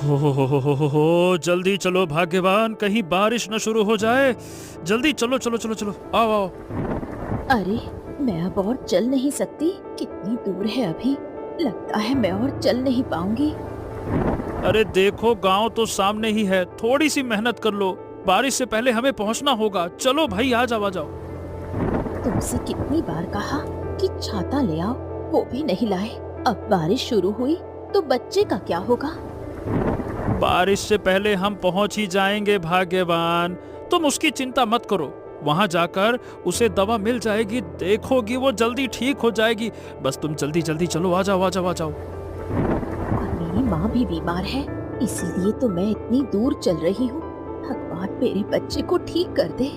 हो, जल्दी चलो भाग्यवान, कहीं बारिश न शुरू हो जाए। जल्दी चलो चलो चलो चलो, आओ आओ। अरे, मैं अब और चल नहीं सकती। कितनी दूर है अभी। लगता है मैं और चल नहीं पाऊंगी। अरे देखो, गांव तो सामने ही है, थोड़ी सी मेहनत कर लो। बारिश से पहले हमें पहुंचना होगा। चलो भाई, आ जाओ आ जाओ। तुमसे कितनी बार कहा कि छाता ले आओ, वो भी नहीं लाए। अब बारिश शुरू हुई तो बच्चे का क्या होगा? बारिश से पहले हम पहुंच ही जाएंगे भाग्यवान, तुम उसकी चिंता मत करो। वहां जाकर उसे दवा मिल जाएगी, देखोगी वो जल्दी ठीक हो जाएगी। बस तुम जल्दी जल्दी चलो, आ जाओ आ जाओ आ जाओ। और मेरी माँ भी बीमार है, इसीलिए तो मैं इतनी दूर चल रही हूँ। भगवान मेरे बच्चे को ठीक कर दे।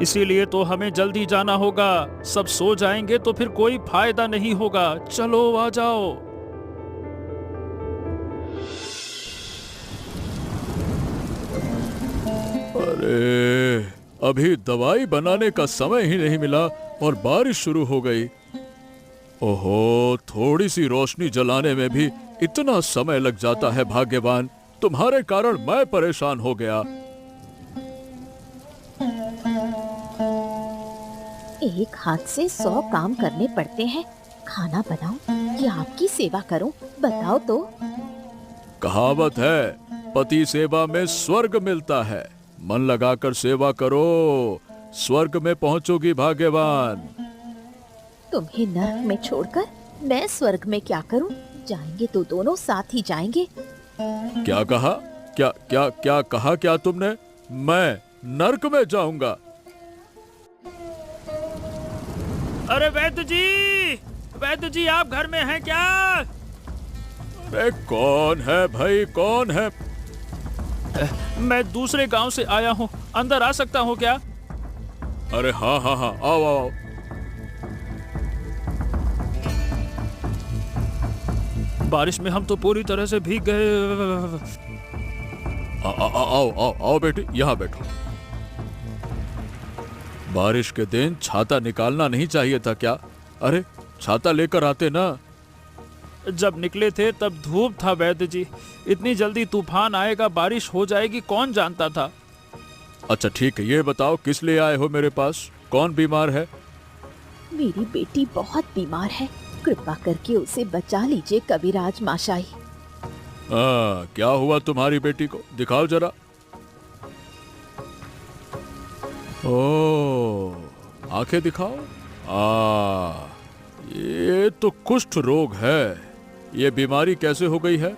इसीलिए तो हमें जल्दी जाना होगा। सब सो जाएंगे तो फिर कोई फायदा नहीं होगा। चलो आ जाओ। अरे, अभी दवाई बनाने का समय ही नहीं मिला और बारिश शुरू हो गई। ओहो, थोड़ी सी रोशनी जलाने में भी इतना समय लग जाता है भाग्यवान। तुम्हारे कारण मैं परेशान हो गया। एक हाथ से 100 काम करने पड़ते हैं। खाना बनाऊं या आपकी सेवा करूं, बताओ तो। कहावत है, पति सेवा में स्वर्ग मिलता है। मन लगाकर सेवा करो, स्वर्ग में पहुंचोगी भाग्यवान। तुम्हें नर्क में छोड़कर मैं स्वर्ग में क्या करूं? जाएंगे तो दोनों साथ ही जाएंगे। क्या कहा? क्या क्या क्या कहा क्या तुमने? मैं नर्क में जाऊंगा? अरे वैद्य जी आप घर में हैं क्या? अरे कौन है भाई, कौन है? मैं दूसरे गांव से आया हूँ, अंदर आ सकता हूँ क्या? अरे हाँ हाँ हाँ, आओ आओ। बारिश में हम तो पूरी तरह से भीग गए। आओ आओ आओ बेटी, यहाँ बैठो। बारिश के दिन छाता निकालना नहीं चाहिए था क्या? अरे छाता लेकर आते ना। जब निकले थे तब धूप था वैद्य जी। इतनी जल्दी तूफान आएगा, बारिश हो जाएगी, कौन जानता था। अच्छा ठीक है, ये बताओ किस लिए आए हो मेरे पास? कौन बीमार है? मेरी बेटी बहुत बीमार है, कृपा करके उसे बचा लीजिए कविराज माशाई। क्या हुआ तुम्हारी बेटी को? दिखाओ जरा। ओ, आंखें दिखाओ। ये तो कुष्ठ रोग है। ये बीमारी कैसे हो गई है?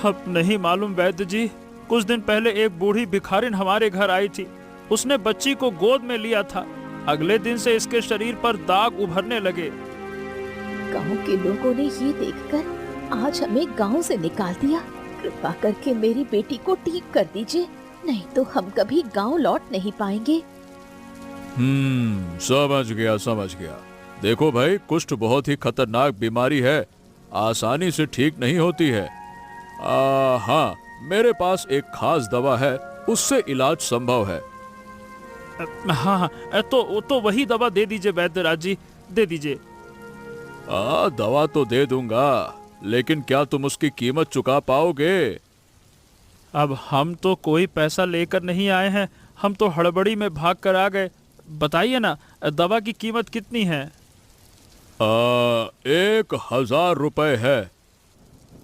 अब नहीं मालूम वैद्य जी। कुछ दिन पहले एक बूढ़ी भिखारिन हमारे घर आई थी। उसने बच्ची को गोद में लिया था। अगले दिन से इसके शरीर पर दाग उभरने लगे। गांव के लोगों ने ये देखकर आज हमें गांव से निकाल दिया। कृपा करके मेरी बेटी को ठीक कर दीजिए, नहीं तो हम कभी गांव लौट नहीं पाएंगे। समझ गया समझ गया। देखो भाई, कुष्ठ बहुत ही खतरनाक बीमारी है, आसानी से ठीक नहीं होती है। हाँ, मेरे पास एक खास दवा है, उससे इलाज संभव है। हाँ हाँ, तो वही दवा दे दीजिए वैद्यराज जी, दे दीजिए। दवा तो दे दूंगा, लेकिन क्या तुम उसकी कीमत चुका पाओगे? अब हम तो कोई पैसा लेकर नहीं आए हैं, हम तो हड़बड़ी में भाग कर आ गए। बताइए ना, दवा की कीमत कितनी है? 1000 रुपए है।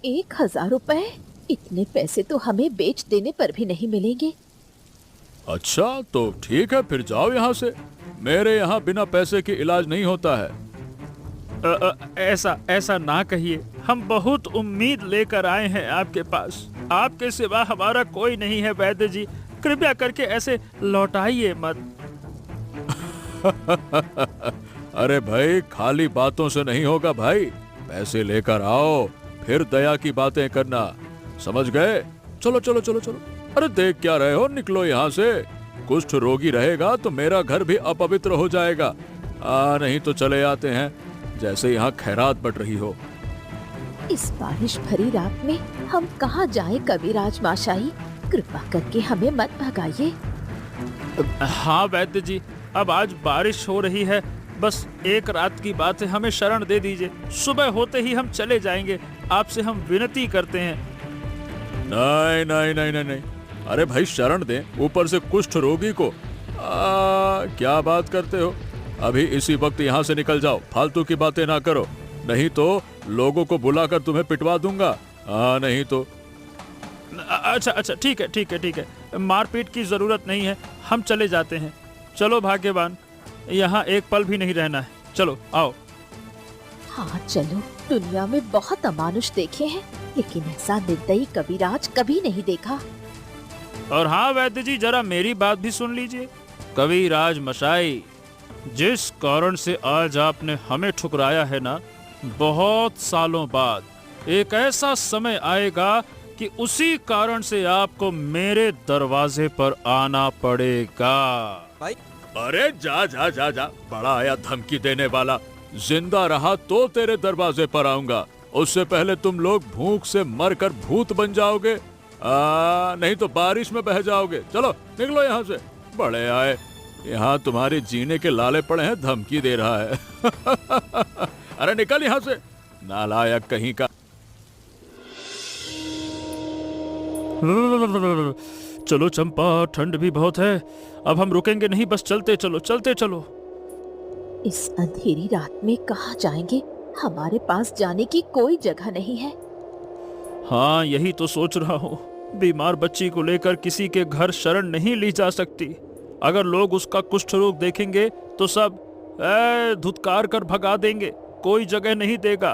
1000 रुपए? इतने पैसे तो हमें बेच देने पर भी नहीं मिलेंगे। अच्छा तो ठीक है, फिर जाओ यहाँ से। मेरे यहाँ बिना पैसे के इलाज नहीं होता है। ऐसा ना कहिए, हम बहुत उम्मीद लेकर आए हैं आपके पास। आपके सिवा हमारा कोई नहीं है वैद्य जी, कृपया करके ऐसे लौटाइए मत। अरे भाई, खाली बातों से नहीं होगा भाई, पैसे लेकर आओ, फिर दया की बातें करना, समझ गए? चलो चलो चलो चलो। अरे देख क्या रहे हो, निकलो यहाँ से। कुष्ठ रोगी रहेगा तो मेरा घर भी अपवित्र हो जाएगा। नहीं तो चले आते हैं, जैसे यहाँ खैरात बढ़ रही हो। इस बारिश भरी रात में हम कहाँ जाएं कविराज माशाई? कृपा करके हमें मत भगाइए। हाँ वैद्य जी, अब आज बारिश हो रही है, बस एक रात की बात है, हमें शरण दे दीजिए। सुबह होते ही हम चले जाएंगे, आपसे हम विनती करते हैं। नहीं नहीं नहीं नहीं नहीं, अरे भाई शरण दे, ऊपर से कुष्ठ रोगी को। क्या बात करते हो? अभी इसी वक्त यहाँ से निकल जाओ, फालतू की बातें ना करो, नहीं तो लोगों को बुलाकर तुम्हें पिटवा दूंगा। नहीं तो। अच्छा अच्छा, ठीक है ठीक है ठीक है, मारपीट की जरूरत नहीं है, हम चले जाते हैं। चलो भाग्यवान, यहाँ एक पल भी नहीं रहना है, चलो आओ। हाँ चलो, दुनिया में बहुत अमानुष देखे हैं, लेकिन ऐसा निर्दयी कविराज कभी नहीं देखा। और हाँ वैद्य जी, जरा मेरी बात भी सुन लीजिए। कविराज मशाई, जिस कारण से आज आपने हमें ठुकराया है ना, बहुत सालों बाद एक ऐसा समय आएगा कि उसी कारण से आपको मेरे दरवाजे पर आना पड़ेगा। भाई अरे जा जा जा जा, बड़ा आया धमकी देने वाला। जिंदा रहा तो तेरे दरवाजे पर आऊंगा, उससे पहले तुम लोग भूख से मरकर भूत बन जाओगे, नहीं तो बारिश में बह जाओगे। चलो निकलो यहाँ से। बड़े आए, यहाँ तुम्हारे जीने के लाले पड़े हैं, धमकी दे रहा है। अरे निकल यहाँ से, नालायक कहीं का। चलो चंपा, ठंड भी बहुत है, अब हम रुकेंगे नहीं, बस चलते चलो चलते चलो। इस अंधेरी रात में कहाँ जाएंगे? हमारे पास जाने की कोई जगह नहीं है। हाँ यही तो सोच रहा हूँ, बीमार बच्ची को लेकर किसी के घर शरण नहीं ली जा सकती। अगर लोग उसका कुष्ठ रोग देखेंगे तो सब धुतकार कर भगा देंगे, कोई जगह नहीं देगा।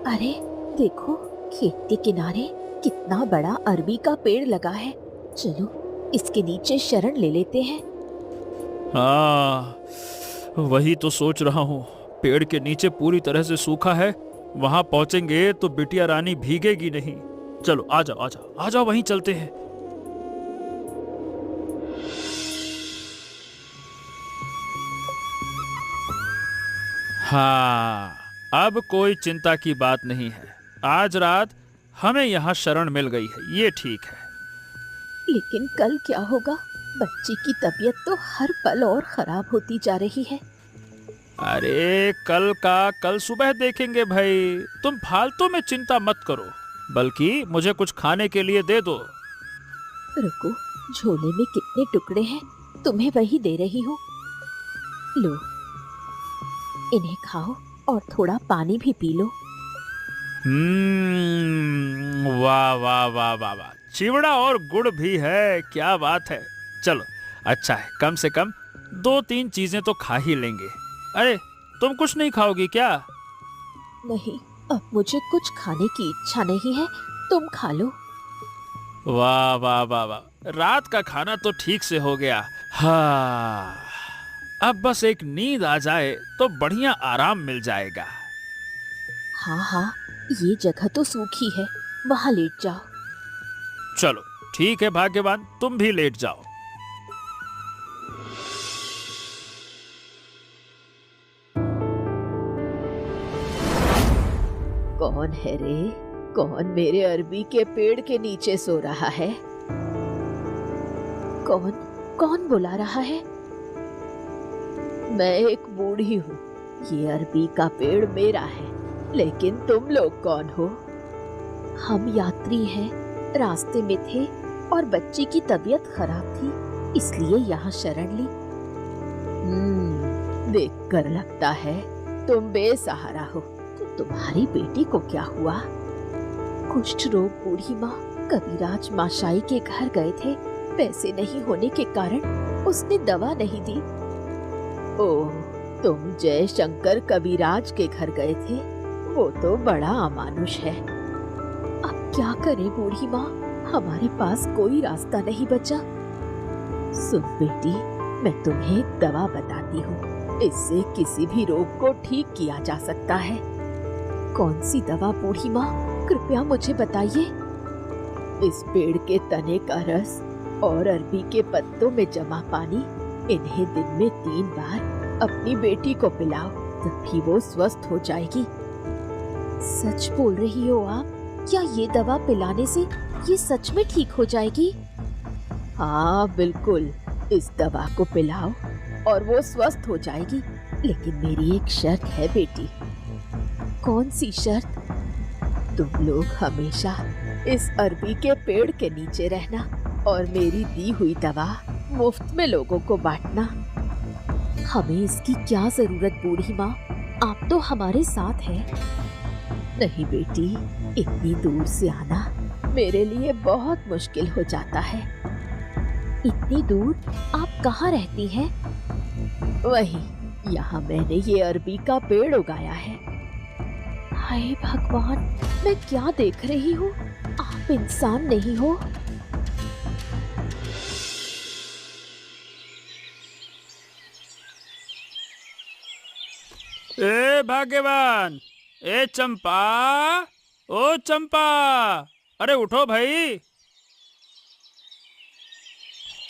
अरे देखो, खेत के किनारे कितना बड़ा अरबी का पेड़ लगा है, चलो इसके नीचे शरण ले लेते हैं। हाँ वही तो सोच रहा हूँ, पेड़ के नीचे पूरी तरह से सूखा है, वहां पहुंचेंगे तो बिटिया रानी भीगेगी नहीं। चलो आ जाओ आ जाओ आ जाओ, वहीं चलते हैं। हाँ अब कोई चिंता की बात नहीं है, आज रात हमें यहाँ शरण मिल गई है, ये ठीक है। लेकिन कल क्या होगा? बच्ची की तबीयत तो हर पल और खराब होती जा रही है। अरे कल का कल सुबह देखेंगे भाई, तुम फालतू में चिंता मत करो, बल्कि मुझे कुछ खाने के लिए दे दो। रुको, झोले में कितने टुकड़े हैं, तुम्हें वही दे रही हूँ। लो, इन्हें खाओ और थोड़ा पानी भी पी लो। वाह वाह वाह वाह वाह, चिवड़ा और गुड़ भी है, क्या बात है। चलो अच्छा है, कम से कम 2-3 चीजें तो खा ही लेंगे। अरे तुम कुछ नहीं खाओगी क्या? नहीं, अब मुझे कुछ खाने की इच्छा नहीं है, तुम खा लो। वाह वाह वाह वाह, रात का खाना तो ठीक से हो गया। हाँ अब बस एक नींद आ जाए तो बढ़िया आराम मिल जाएगा। हाँ हाँ, ये जगह तो सूखी है, वहाँ लेट जाओ। चलो ठीक है भाग्यवान, तुम भी लेट जाओ। कौन है रे? कौन मेरे अरबी के पेड़ के नीचे सो रहा है? कौन कौन बुला रहा है? मैं एक बूढ़ी हूँ, ये अरबी का पेड़ मेरा है, लेकिन तुम लोग कौन हो? हम यात्री हैं, रास्ते में थे और बच्ची की तबीयत खराब थी, इसलिए यहाँ शरण ली। देखकर लगता है तुम बेसहारा हो। तो तुम्हारी बेटी को क्या हुआ? कुष्ठ रोग बूढ़ी माँ कविराज माशाई के घर गए थे, पैसे नहीं होने के कारण उसने दवा नहीं दी। ओह, तुम जय शंकर कविराज के घर गए थे, वो तो बड़ा अमानुष है। अब क्या करें बूढ़ी माँ, हमारे पास कोई रास्ता नहीं बचा। सुन बेटी, मैं तुम्हें एक दवा बताती हूँ, इससे किसी भी रोग को ठीक किया जा सकता है। कौन सी दवा बूढ़ी माँ, कृपया मुझे बताइए। इस पेड़ के तने का रस और अरबी के पत्तों में जमा पानी, इन्हें दिन में 3 बार अपनी बेटी को पिलाओ, तभी वो स्वस्थ हो जाएगी। सच बोल रही हो आप? क्या ये दवा पिलाने से ये सच में ठीक हो जाएगी? हाँ बिल्कुल, इस दवा को पिलाओ और वो स्वस्थ हो जाएगी, लेकिन मेरी एक शर्त है बेटी। कौन सी शर्त? तुम लोग हमेशा इस अरबी के पेड़ के नीचे रहना और मेरी दी हुई दवा मुफ्त में लोगों को बांटना। हमें इसकी क्या जरूरत बूढ़ी माँ, आप तो हमारे साथ हैं। नहीं बेटी, इतनी दूर से आना मेरे लिए बहुत मुश्किल हो जाता है। इतनी दूर आप कहाँ रहती हैं? वही, यहाँ मैंने ये अरबी का पेड़ उगाया है। हाय भगवान, मैं क्या देख रही हूँ? आप इंसान नहीं हो। ए भाग्यवान, ए चंपा, ओ चंपा, अरे उठो भाई।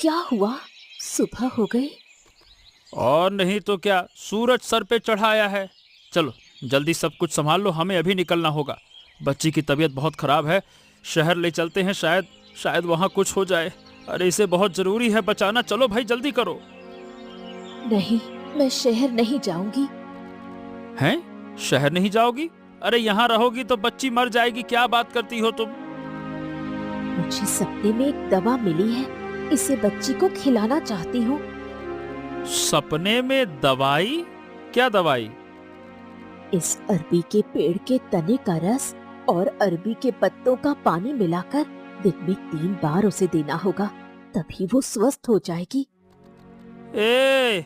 क्या हुआ? सुबह हो गई? और नहीं तो क्या, सूरज सर पे चढ़ाया है। चलो जल्दी सब कुछ संभाल लो, हमें अभी निकलना होगा। बच्ची की तबीयत बहुत खराब है, शहर ले चलते हैं, शायद वहाँ कुछ हो जाए। अरे इसे बहुत जरूरी है बचाना, चलो भाई जल्दी करो। नहीं, मैं शहर नहीं जाऊंगी। हैं? शहर नहीं जाओगी? अरे यहाँ रहोगी तो बच्ची मर जाएगी, क्या बात करती हो तुम? मुझे सपने में एक दवा मिली है, इसे बच्ची को खिलाना चाहती हूँ। सपने में दवाई? क्या दवाई? इस अरबी के पेड़ के तने का रस और अरबी के पत्तों का पानी मिलाकर दिन में 3 बार उसे देना होगा, तभी वो स्वस्थ हो जाएगी। ये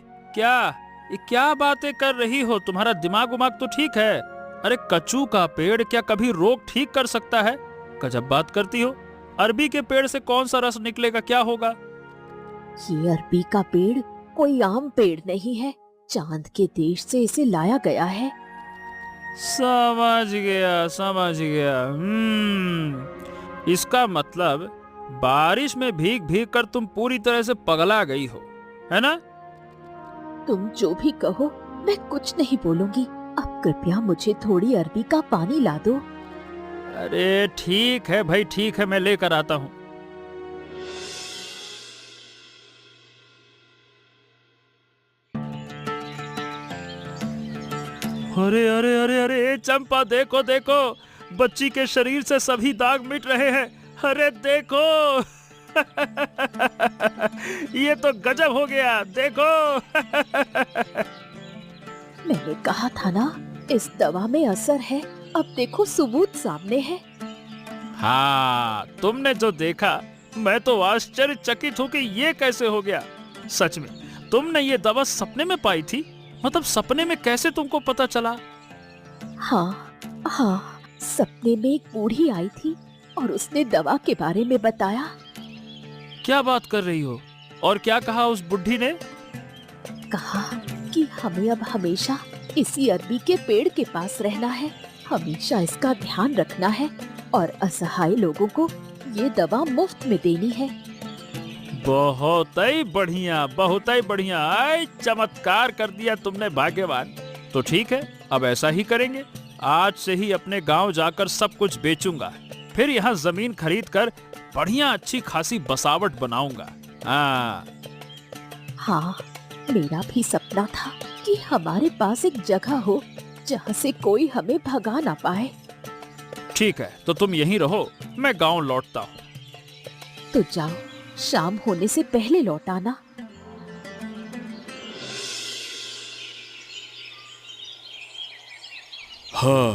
क्या बातें कर रही हो? तुम्हारा दिमाग उमाग तो ठीक है? अरे कचू का पेड़ क्या कभी रोग ठीक कर सकता है? गजब बात करती हो। अरबी के पेड़ से कौन सा रस निकलेगा, क्या होगा? ये अरबी का पेड़ कोई आम पेड़ नहीं है, चांद के देश से इसे लाया गया है। समझ गया। इसका मतलब बारिश में भीग भीग कर तुम पूरी तरह से पगला गई हो, है ना? तुम जो भी कहो, मैं कुछ नहीं बोलूंगी। अब कृपया मुझे थोड़ी अरबी का पानी ला दो। अरे ठीक है भाई, ठीक है, मैं लेकर आता हूँ। अरे अरे अरे अरे चंपा, देखो देखो, बच्ची के शरीर से सभी दाग मिट रहे हैं। अरे देखो ये तो गजब हो गया, देखो मैंने कहा था ना, इस दवा में असर है। अब देखो सबूत सामने है। हाँ, तुमने जो देखा, मैं तो आश्चर्यचकित हूँ कि ये कैसे हो गया। सच में तुमने ये दवा सपने में पाई थी? मतलब सपने में कैसे तुमको पता चला? हाँ, सपने में एक बूढ़ी आई थी और उसने दवा के बारे में बताया। क्या बात कर रही हो? और क्या कहा उस बुढ़ी ने? कहा कि हमें अब हमेशा इसी अरबी के पेड़ के पास रहना है, हमेशा इसका ध्यान रखना है और असहाय लोगों को ये दवा मुफ्त में देनी है। बहुत ही बढ़िया, बहुत ही बढ़िया। आय, चमत्कार कर दिया तुमने भाग्यवान। तो ठीक है, अब ऐसा ही करेंगे। आज से ही अपने गांव जाकर सब कुछ बेचूंगा, फिर यहाँ जमीन खरीद कर बढ़िया अच्छी खासी बसावट बनाऊंगा। हाँ, मेरा भी सपना था कि हमारे पास एक जगह हो जहाँ से कोई हमें भगा ना पाए। ठीक है, तो तुम यहीं रहो, मैं गांव लौटता हूँ। तो जाओ, शाम होने से पहले लौट आना। हाँ,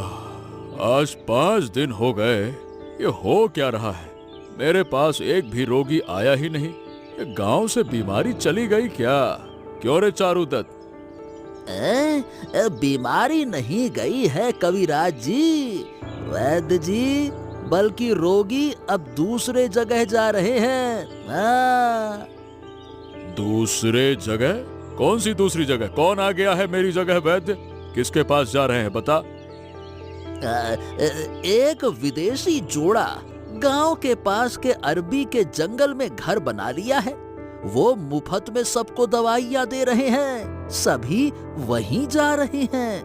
आज 5 दिन हो गए। ये हो क्या रहा है? मेरे पास एक भी रोगी आया ही नहीं। ये गांव से बीमारी चली गई क्या? क्यों रे चारूदत्त? बीमारी नहीं गई है कविराज जी, वैद्य जी, बल्कि रोगी अब दूसरे जगह जा रहे हैं। दूसरे जगह? कौन सी दूसरी जगह? कौन आ गया है मेरी जगह वैद्य? किसके पास जा रहे हैं, बता। एक विदेशी जोड़ा गांव के पास के अरबी के जंगल में घर बना लिया है। वो मुफ्त में सबको दवाइयाँ दे रहे हैं, सभी वहीं जा रहे हैं।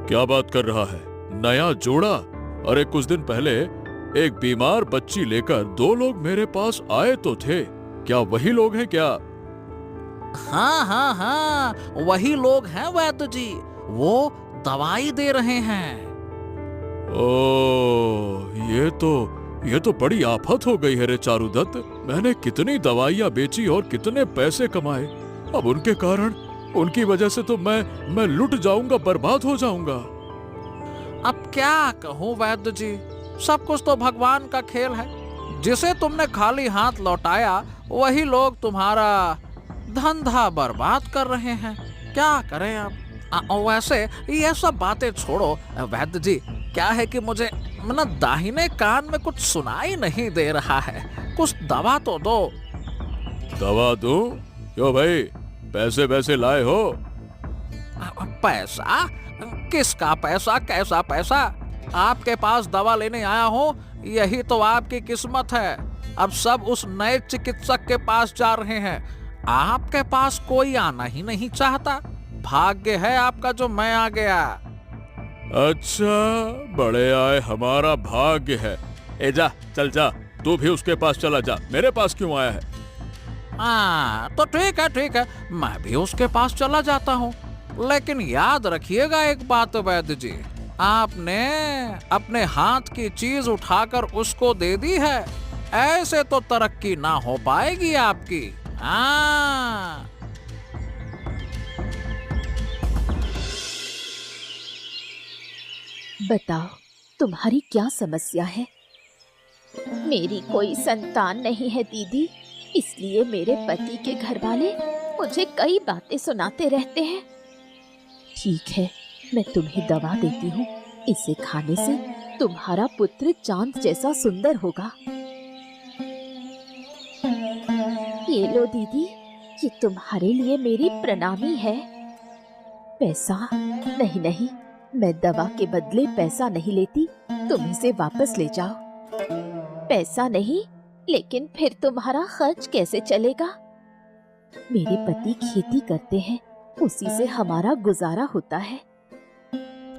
क्या बात कर रहा है? नया जोड़ा? अरे कुछ दिन पहले एक बीमार बच्ची लेकर 2 लोग मेरे पास आए तो थे। क्या वही लोग हैं क्या? हाँ, वही लोग हैं वैद्य जी, वो दवाई दे रहे हैं। ये तो बड़ी आफत हो गई है रे चारुदत्त। मैंने कितनी दवाइयाँ बेची और कितने पैसे कमाए, अब उनके कारण, उनकी वजह से तो मैं लुट जाऊंगा, बर्बाद हो जाऊंगा। अब क्या कहूँ वैद्य जी, सब कुछ तो भगवान का खेल है। जिसे तुमने खाली हाथ लौटाया वही लोग तुम्हारा धंधा बर्बाद कर रहे हैं। क्या करें अब? वैसे ये सब बातें छोड़ो वैद्य जी, क्या है कि मुझे ना दाहिने कान में कुछ सुनाई नहीं दे रहा है, कुछ दवा तो दो। दवा दूं? क्यों भाई, पैसे वैसे लाए हो? पैसा? किसका पैसा? कैसा पैसा? आपके पास दवा लेने आया हूँ, यही तो आपकी किस्मत है। अब सब उस नए चिकित्सक के पास जा रहे हैं, आपके पास कोई आना ही नहीं चाहता। भाग्य है आपका जो मैं आ गया। अच्छा, बड़े आए हमारा भाग्य है। ए जा, चल जा, तू भी उसके पास चला जा, मेरे पास क्यों आया है? तो ठीक है, मैं भी उसके पास चला जाता हूँ। लेकिन याद रखिएगा एक बात वैद्य जी, आपने अपने हाथ की चीज उठाकर उसको दे दी है, ऐसे तो तरक्की ना हो पाएगी आपकी। हाँ। बताओ, तुम्हारी क्या समस्या है? मेरी कोई संतान नहीं है दीदी, इसलिए मेरे पति के घर वाले मुझे कई बातें सुनाते रहते हैं। ठीक है, मैं तुम्हें दवा देती हूँ, इसे खाने से तुम्हारा पुत्र चांद जैसा सुंदर होगा। ये लो दीदी, ये तुम्हारे लिए मेरी प्रणामी है। पैसा नहीं, मैं दवा के बदले पैसा नहीं लेती, तुम इसे वापस ले जाओ। पैसा नहीं, लेकिन फिर तुम्हारा खर्च कैसे चलेगा? मेरे पति खेती करते हैं, उसी से हमारा गुजारा होता है।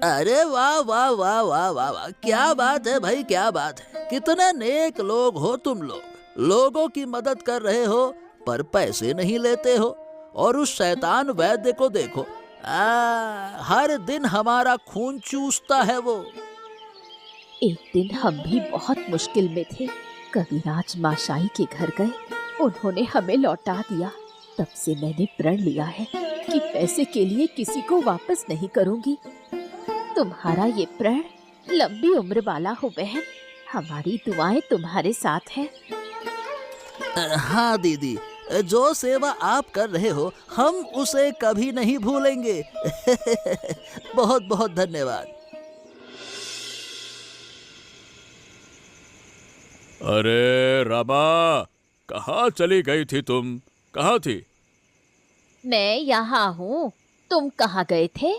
अरे वाह वाह वाह वाह वाह वाह, क्या बात है भाई, क्या बात है। कितने नेक लोग हो तुम लोग, लोगों की मदद कर रहे हो पर पैसे नहीं लेते हो। और उस शैतान वैद्य को देखो, हर दिन हमारा खून चूसता है वो। एक दिन हम भी बहुत मुश्किल में थे, कविराज माशाई के घर गए, उन्होंने हमें लौटा दिया। तब से मैंने प्रण लिया है कि पैसे के लिए किसी को वापस नहीं करूंगी। तुम्हारा ये प्रण लंबी उम्र वाला हो बहन, हमारी दुआएं तुम्हारे साथ हैं। हाँ दीदी, जो सेवा आप कर रहे हो हम उसे कभी नहीं भूलेंगे। बहुत बहुत धन्यवाद। अरे रामा, कहाँ चली गई थी तुम? कहाँ थी? मैं यहाँ हूँ, तुम कहाँ गए थे?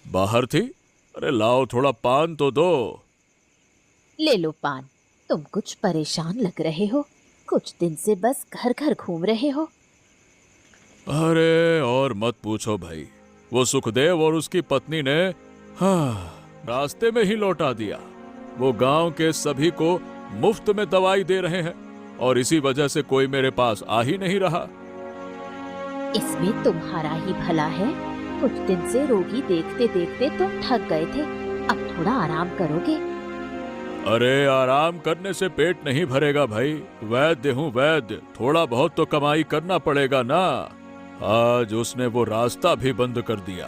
बाहर थी। अरे लाओ, थोड़ा पान तो दो। ले लो पान। तुम कुछ परेशान लग रहे हो, कुछ दिन से बस घर घर घूम रहे हो। अरे और मत पूछो भाई, वो सुखदेव और उसकी पत्नी ने रास्ते में ही लौटा दिया। वो गांव के सभी को मुफ्त में दवाई दे रहे हैं और इसी वजह से कोई मेरे पास आ ही नहीं रहा। इसमें तुम्हारा ही भला है, कुछ दिन से रोगी देखते देखते तुम थक गए थे, अब थोड़ा आराम करोगे। अरे आराम करने से पेट नहीं भरेगा भाई, वैद्य हूँ वैद्य, थोड़ा बहुत तो कमाई करना पड़ेगा ना। आज उसने वो रास्ता भी बंद कर दिया।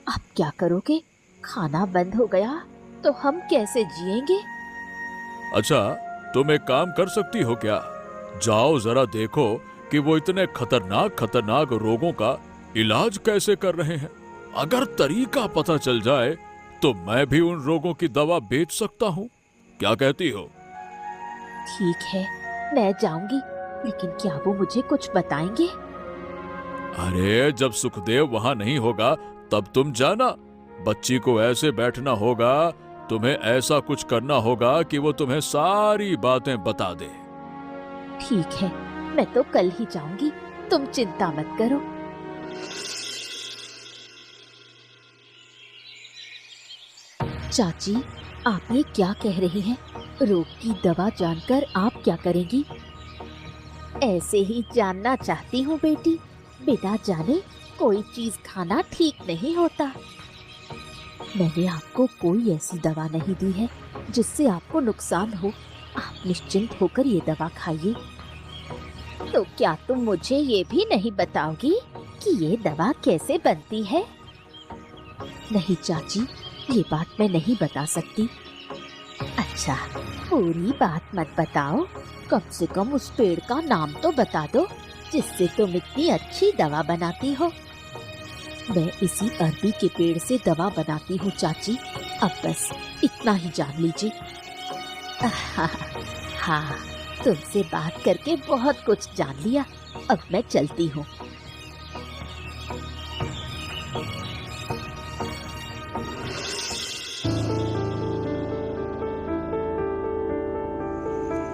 अब क्या करोगे? खाना बंद हो गया तो हम कैसे जिएंगे? अच्छा, तुम एक काम कर सकती हो क्या? जाओ जरा देखो कि वो इतने खतरनाक रोगों का इलाज कैसे कर रहे हैं। अगर तरीका पता चल जाए तो मैं भी उन रोगों की दवा बेच सकता हूँ। क्या कहती हो? ठीक है, मैं जाऊंगी, लेकिन क्या वो मुझे कुछ बताएंगे? अरे जब सुखदेव वहाँ नहीं होगा तब तुम जाना। बच्ची को ऐसे बैठना होगा, तुम्हें ऐसा कुछ करना होगा कि वो तुम्हें सारी बातें बता दे। ठीक है, मैं तो कल ही जाऊंगी, तुम चिंता मत करो। चाची, आप ये क्या कह रही हैं? रोग की दवा जानकर आप क्या करेंगी? ऐसे ही जानना चाहती हूँ बेटी, बिना जाने कोई चीज खाना ठीक नहीं होता। मैंने आपको कोई ऐसी दवा नहीं दी है जिससे आपको नुकसान हो। आप निश्चिंत होकर ये दवा खाइए। तो क्या तुम मुझे ये भी नहीं बताओगी कि ये दवा कैसे बनती है? नहीं चाची, ये बात मैं नहीं बता सकती। अच्छा, पूरी बात मत बताओ, कम से कम उस पेड़ का नाम तो बता दो जिससे तुम इतनी अच्छी दवा बनाती हो। मैं इसी अरबी के पेड़ से दवा बनाती हूँ चाची, अब बस इतना ही जान लीजिए। हाँ, तुमसे बात करके बहुत कुछ जान लिया, अब मैं चलती हूँ।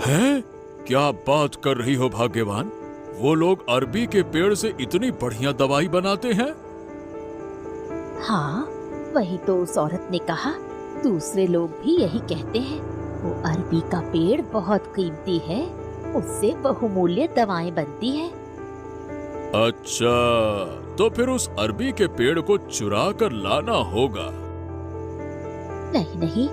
हैं? क्या बात कर रही हो भाग्यवान? वो लोग अरबी के पेड़ से इतनी बढ़िया दवाई बनाते हैं? हाँ, वही तो उस औरत ने कहा। दूसरे लोग भी यही कहते हैं। वो अरबी का पेड़ बहुत कीमती है, उससे बहुमूल्य दवाएं बनती हैं। अच्छा, तो फिर उस अरबी के पेड़ को चुरा कर लाना होगा। नहीं नहीं,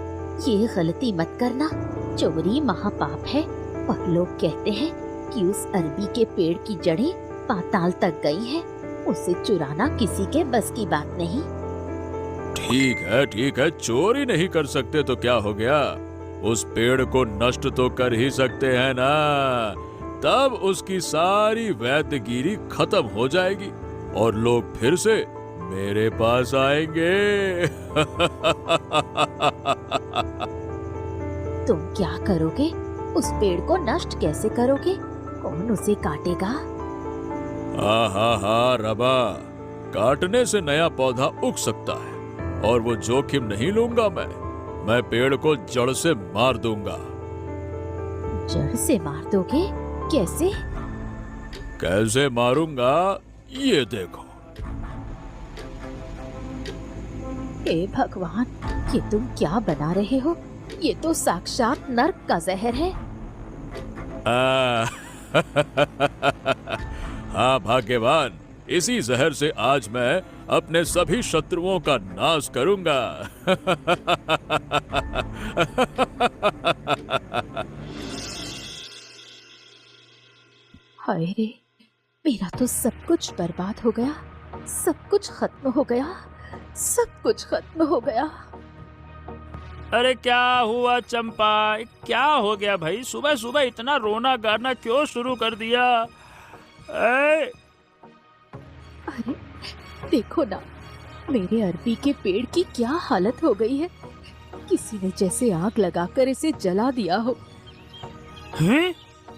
ये गलती मत करना, चोरी महापाप है। और लोग कहते हैं कि उस अरबी के पेड़ की जड़ें पाताल तक गई हैं, उसे चुराना किसी के बस की बात नहीं। ठीक है, चोरी नहीं कर सकते तो क्या हो गया? उस पेड़ को नष्ट तो कर ही सकते हैं ना, तब उसकी सारी वैद्यगिरी खत्म हो जाएगी और लोग फिर से मेरे पास आएंगे। तुम क्या करोगे? उस पेड़ को नष्ट कैसे करोगे? कौन उसे काटेगा? हाँ रबा, काटने से नया पौधा उग सकता है और वो जोखिम नहीं लूंगा मैं पेड़ को जड़ से मार दूंगा। जड़ से मार दोगे? कैसे? कैसे मारूंगा, ये देखो। हे भगवान, ये तुम क्या बना रहे हो? ये तो साक्षात नर्क का जहर है। हाँ भाग्यवान, इसी जहर से आज मैं अपने सभी शत्रुओं का नाश करूंगा। हाय रे, मेरा तो सब कुछ बर्बाद हो गया, सब कुछ खत्म हो गया, सब कुछ खत्म हो गया। अरे क्या हुआ चंपा, क्या हो गया भाई? सुबह सुबह इतना रोना गाना क्यों शुरू कर दिया? ए? अरे देखो ना, मेरे अरबी के पेड़ की क्या हालत हो गई है। किसी ने जैसे आग लगाकर इसे जला दिया हो। हैं?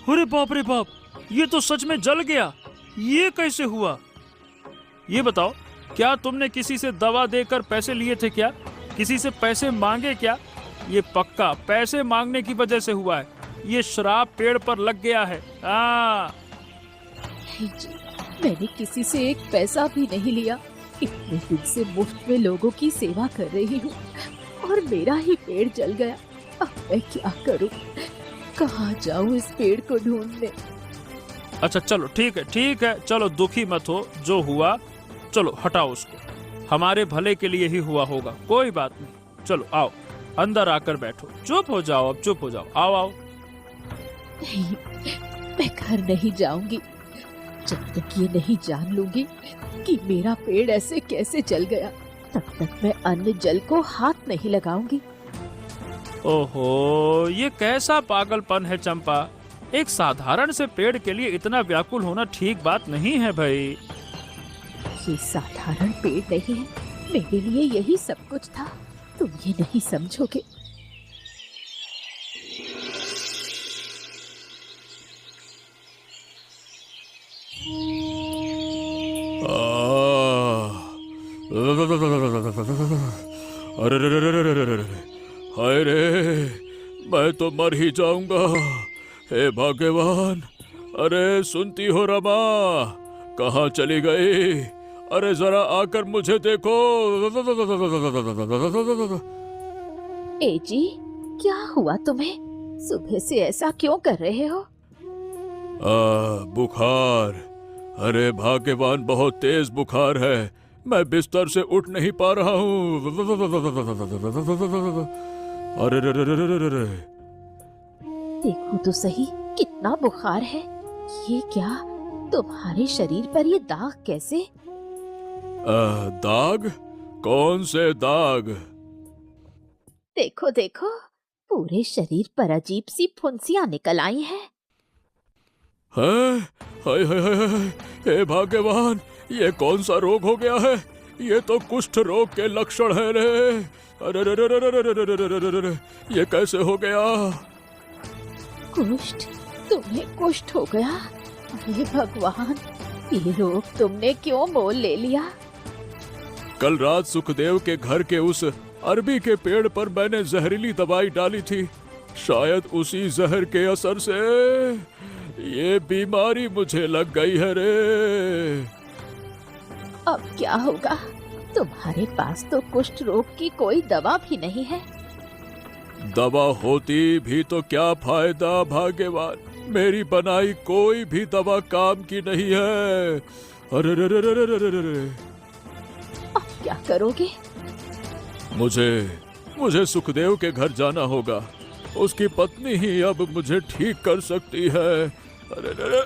अरे बाप रे बाप, ये तो सच में जल गया। ये कैसे हुआ? ये बताओ, क्या तुमने किसी से दवा देकर पैसे लिए थे क्या? किसी से पैसे मांगे क्या? ये पक्का पैसे मांगने की वजह से हुआ है। ये श्राप पेड़ पर लग गया है। नहीं जी, मैंने किसी से एक पैसा भी नहीं लिया। इतने दिन से मुफ्त में लोगों की सेवा कर रही हूँ और मेरा ही पेड़ जल गया। अब मैं क्या करूँ? कहाँ जाऊँ इस पेड़ को ढूंढने? अच्छा चलो, ठीक है, चलो दुखी मत हो। जो हुआ चलो हटाओ उसको, हमारे भले के लिए ही हुआ होगा, कोई बात नहीं। चलो आओ, अंदर आकर बैठो। चुप हो जाओ, अब चुप हो जाओ। आओ। नहीं, मैं घर नहीं जाऊंगी जब तक ये नहीं जान लूंगी कि मेरा पेड़ ऐसे कैसे जल गया। तब तक मैं अन्न जल को हाथ नहीं लगाऊंगी। ओहो, ये कैसा पागलपन है चंपा? एक साधारण से पेड़ के लिए इतना व्याकुल होना ठीक बात नहीं है भाई। ये साधारण पेड़ नहीं है, मेरे लिए यही सब कुछ था। तुम ये नहीं समझोगे। अरे रे, हाय रे, मैं तो मर ही जाऊंगा। हे भाग्यवान, अरे सुनती हो रमा, कहाँ चली गई? अरे जरा आकर मुझे देखो। ए जी, क्या हुआ तुम्हें? सुबह से ऐसा क्यों कर रहे हो? बुखार। अरे भाग्यवान, बहुत तेज बुखार है। मैं बिस्तर से उठ नहीं पा रहा हूँ। अरे रे रे रे रे रे रे। देखो तो सही, कितना बुखार है। ये क्या, तुम्हारे शरीर पर ये दाग कैसे? दाग? कौन से दाग? देखो देखो, पूरे शरीर पर अजीब सी फुंसियां निकल आई हैं। हाय हाय हाय हाय, हे भगवान, ये कौन सा रोग हो गया है? ये तो कुष्ठ रोग के लक्षण है रे। अरे रे रे रे रे रे रे रे रे रे रे, ये कैसे हो गया? कुष्ठ? तुम्हें कुष्ठ हो गया? अरे भगवान, ये रोग तुमने क्यों मोल ले लिया? कल रात सुखदेव के घर के उस अरबी के पेड़ पर मैंने जहरीली दवाई डाली थी। शायद उसी जहर के असर से ये बीमारी मुझे लग गई है रे। अब क्या होगा? तुम्हारे पास तो कुष्ठ रोग की कोई दवा भी नहीं है। दवा होती भी तो क्या फायदा भाग्यवान, मेरी बनाई कोई भी दवा काम की नहीं है। अरे रे रे रे रे रे रे रे। अब क्या करोगे? मुझे सुखदेव के घर जाना होगा। उसकी पत्नी ही अब मुझे ठीक कर सकती है। अरे रे रे,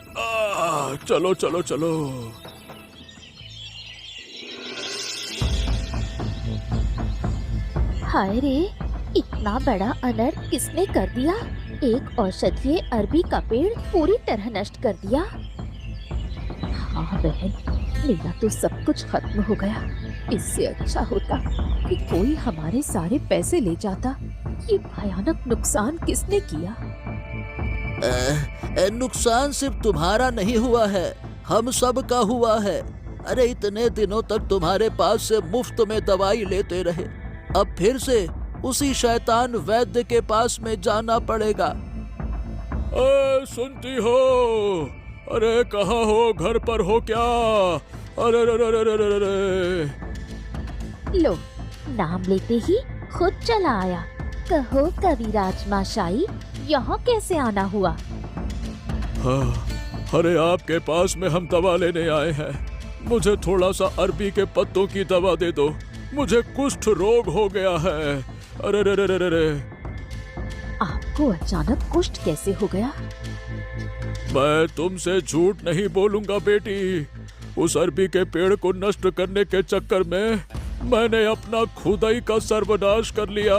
चलो चलो चलो। हाय रे, इतना बड़ा अनर्थ किसने कर दिया? एक औषधीय अरबी का पेड़ पूरी तरह नष्ट कर दिया। हाँ बहन, मेरा तो सब कुछ खत्म हो गया। इससे अच्छा होता कि कोई हमारे सारे पैसे ले जाता। ये भयानक नुकसान किसने किया? नुकसान सिर्फ तुम्हारा नहीं हुआ है, हम सब का हुआ है। अरे इतने दिनों तक तुम्हारे पास से मुफ्त में दवाई लेते रहे, अब फिर से उसी शैतान वैद्य के पास में जाना पड़ेगा। सुनती हो? अरे कहाँ हो? घर पर हो क्या? अरे रे रे रे रे रे रे। लो, नाम लेते ही खुद चला आया। कहो कविराज माशाई, यहाँ कैसे आना हुआ? हाँ, अरे आपके पास में हम दवा लेने आए हैं। मुझे थोड़ा सा अरबी के पत्तों की दवा दे दो, मुझे कुष्ठ रोग हो गया है। अरे रे रे रे रे रे। आपको अचानक कुष्ठ कैसे हो गया? मैं तुमसे झूठ नहीं बोलूंगा बेटी। उस अरबी के पेड़ को नष्ट करने के चक्कर में मैंने अपना खुदाई का सर्वनाश कर लिया।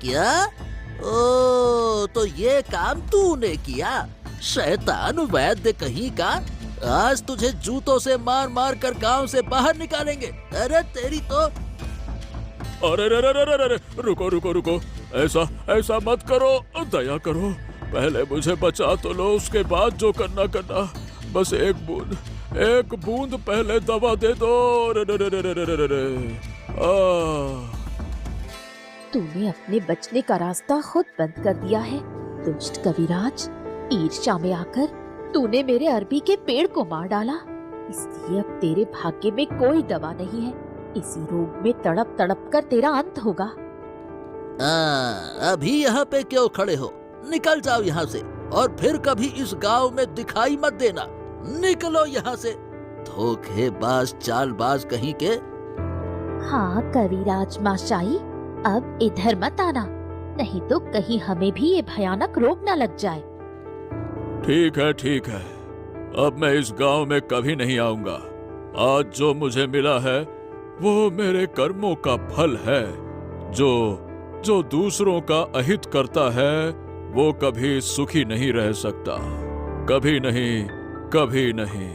क्या? ओ, तो ये काम तूने किया? शैतान वैद्य कहीं का, आज तुझे जूतों से मार मार कर गांव से बाहर निकालेंगे। अरे तेरी तो। अरे रे रे रे रे रे, रुको रुको रुको, ऐसा मत करो, दया करो। पहले मुझे बचा तो लो, उसके बाद जो करना करना। बस एक बूंद पहले दवा दे दो। रे रे रे रे रे रे रे। तूने अपने बचने का रास्ता खुद बंद कर दिया है, दुष्ट कविराज। ईर्ष्या में आकर तूने मेरे अरबी के पेड़ को मार डाला, इसलिए अब तेरे भाग्य में कोई दवा नहीं है। इसी रोग में तड़प तड़प कर तेरा अंत होगा। अभी यहाँ पे क्यों खड़े हो? निकल जाओ यहाँ से, और फिर कभी इस गांव में दिखाई मत देना। निकलो यहाँ से, धोखेबाज चालबाज कहीं के। हाँ कविराज माशाई, अब इधर मत आना, नहीं तो कहीं हमें भी ये भयानक रोग न लग जाए। ठीक है, अब मैं इस गांव में कभी नहीं आऊंगा। आज जो मुझे मिला है वो मेरे कर्मों का फल है। जो दूसरों का अहित करता है वो कभी सुखी नहीं रह सकता, कभी नहीं, कभी नहीं।